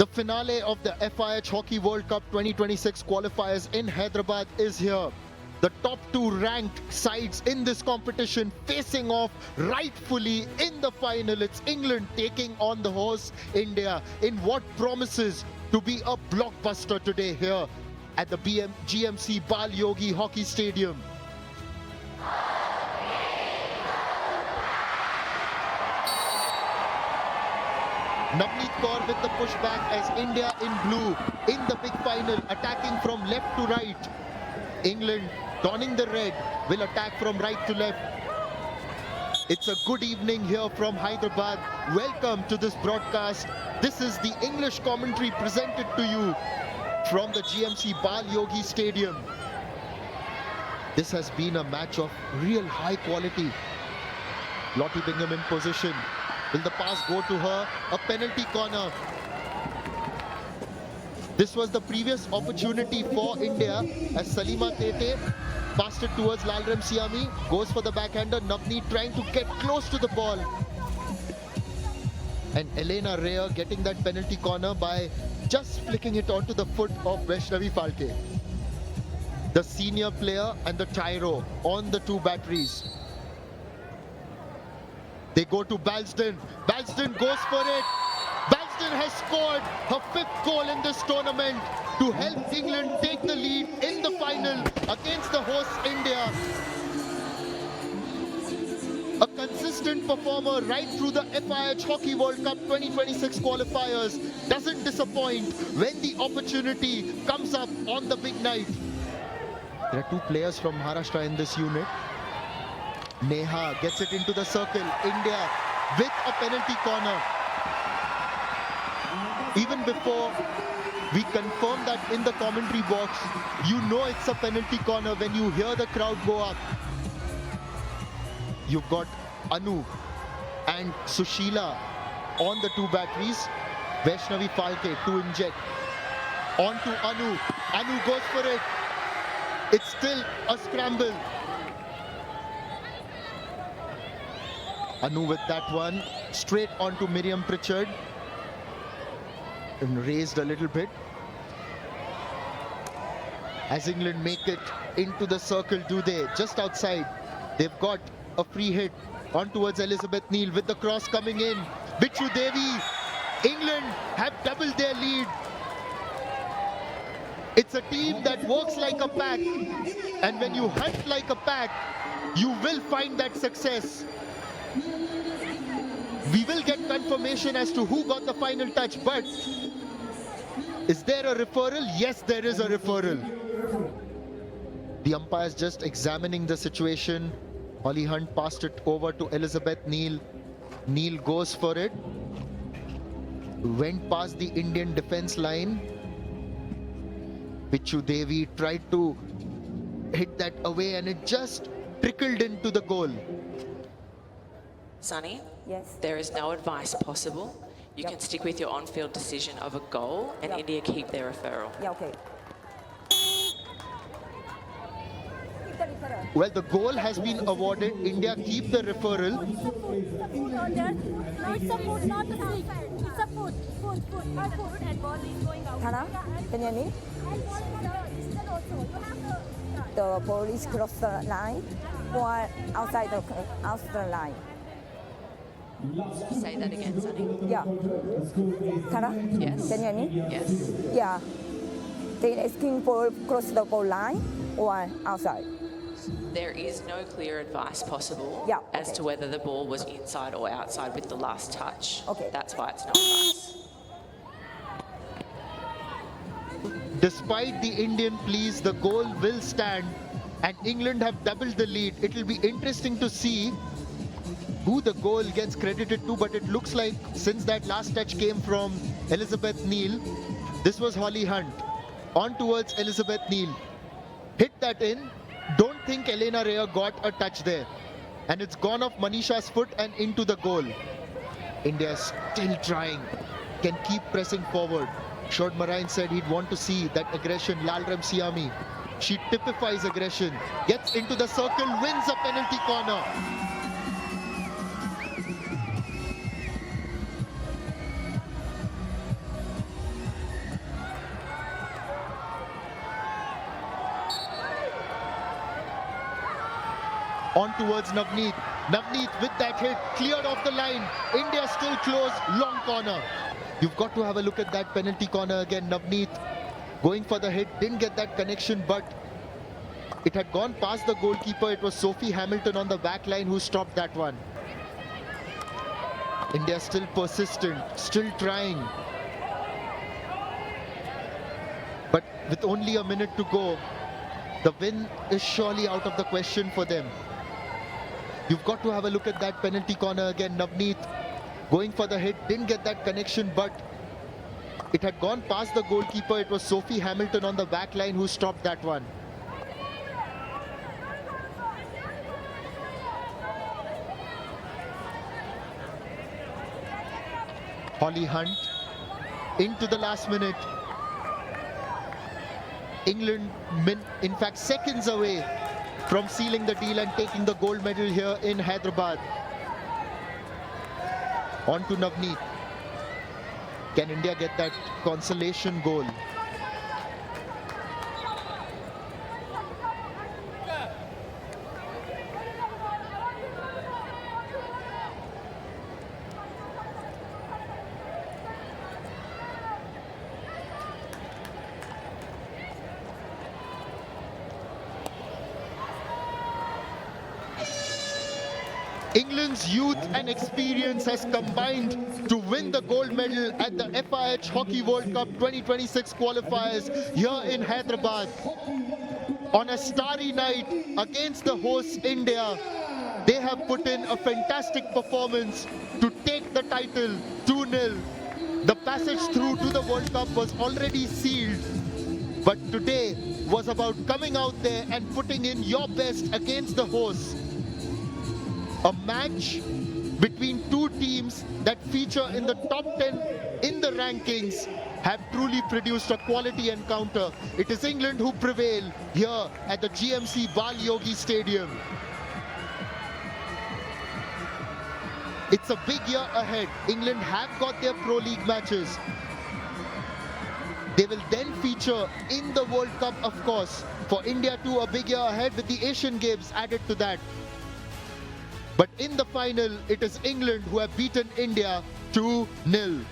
The finale of the FIH Hockey World Cup 2026 qualifiers in Hyderabad is here. The top two ranked sides in this competition facing off rightfully in the final. It's England taking on the host India in what promises to be a blockbuster today here at the GMC Bal Yogi Hockey Stadium. Navneet Kaur with the pushback as India in blue in the big final, attacking from left to right. England donning the red will attack from right to left. It's a good evening here from Hyderabad. Welcome to this broadcast. This is the English commentary presented to you from the GMC Bal Yogi Stadium. This has been a match of real high quality. Lottie Bingham in position. Will the pass go to her? A penalty corner. This was the previous opportunity for India as Salima Tete passed it towards Lalram Siami. Goes for the backhander. Navneet trying to get close to the ball. And Elena Rea getting that penalty corner by just flicking it onto the foot of Vaishnavi Falke. The senior player and the tyro on the two batteries. They go to Balsden. Balsden goes for it. Balsden has scored her fifth goal in this tournament to help England take the lead in the final against the host India. A consistent performer right through the FIH Hockey World Cup 2026 qualifiers. Doesn't disappoint when the opportunity comes up on the big night. There are two players from Maharashtra in this unit. Neha gets it into the circle. India with a penalty corner. Even before we confirm that in the commentary box, you know it's a penalty corner when you hear the crowd go up. You've got Anu and Sushila on the two batteries. Vaishnavi Falke to inject. On to Anu. Anu goes for it. It's still a scramble. Anu with that one, straight onto Miriam Pritchard. And raised a little bit. As England make it into the circle, do they? Just outside. They've got a free hit on towards Elizabeth Neal with the cross coming in. Bichu Devi. England have doubled their lead. It's a team that works like a pack. And when you hunt like a pack, you will find that success. We will get confirmation as to who got the final touch, but is there a referral? Yes, there is a referral. The umpire's just examining the situation. Holly Hunt passed it over to Elizabeth Neal. Neal goes for it. Went past the Indian defense line. Bichu Devi tried to hit that away and it just trickled into the goal. Sunny? Yes. There is no advice possible. You can stick with your on-field decision of a goal and India keep their referral. Yeah, okay. Well, the goal has been awarded. India keep the referral. Food on there. No, it's a food, not a stick. It's a food. Food. And ball is going out. Tara, can you hear me? And ball is still also. You have The police cross the line or outside the line? Say that again, Sunny. Yeah. Tara? Yes. Can you hear me? Yes. Yeah. They asking for cross the goal line or outside? There is no clear advice possible Yeah, as okay. to whether the ball was inside or outside with the last touch. Okay. That's why it's no advice. Despite the Indian pleas, the goal will stand and England have doubled the lead. It will be interesting to see who the goal gets credited to, but it looks like since that last touch came from Elizabeth Neal, this was Holly Hunt. On towards Elizabeth Neal. Hit that in. Don't think Elena Rea got a touch there. And it's gone off Manisha's foot and into the goal. India still trying. Can keep pressing forward. Short Marine said he'd want to see that aggression. Lalram Siami. She typifies aggression. Gets into the circle. Wins a penalty corner. On towards Navneet. Navneet with that hit, cleared off the line. India still close, long corner. You've got to have a look at that penalty corner again. Navneet going for the hit, didn't get that connection, but it had gone past the goalkeeper. It was Sophie Hamilton on the back line who stopped that one. India still persistent, still trying. But with only a minute to go, the win is surely out of the question for them. You've got to have a look at that penalty corner again. Navneet going for the hit, didn't get that connection, but it had gone past the goalkeeper. It was Sophie Hamilton on the back line who stopped that one. Holly Hunt into the last minute. England, in fact, seconds away from sealing the deal and taking the gold medal here in Hyderabad. On to Navneet. Can India get that consolation goal? England's youth and experience has combined to win the gold medal at the FIH Hockey World Cup 2026 qualifiers here in Hyderabad. On a starry night against the hosts India, they have put in a fantastic performance to take the title 2-0. The passage through to the World Cup was already sealed, but today was about coming out there and putting in your best against the hosts. A match between two teams that feature in the top 10 in the rankings have truly produced a quality encounter. It is England who prevail here at the GMC Bal Yogi Stadium. It's a big year ahead. England have got their Pro League matches. They will then feature in the World Cup, of course. For India too, a big year ahead with the Asian Games added to that. But in the final, it is England who have beaten India 2-0.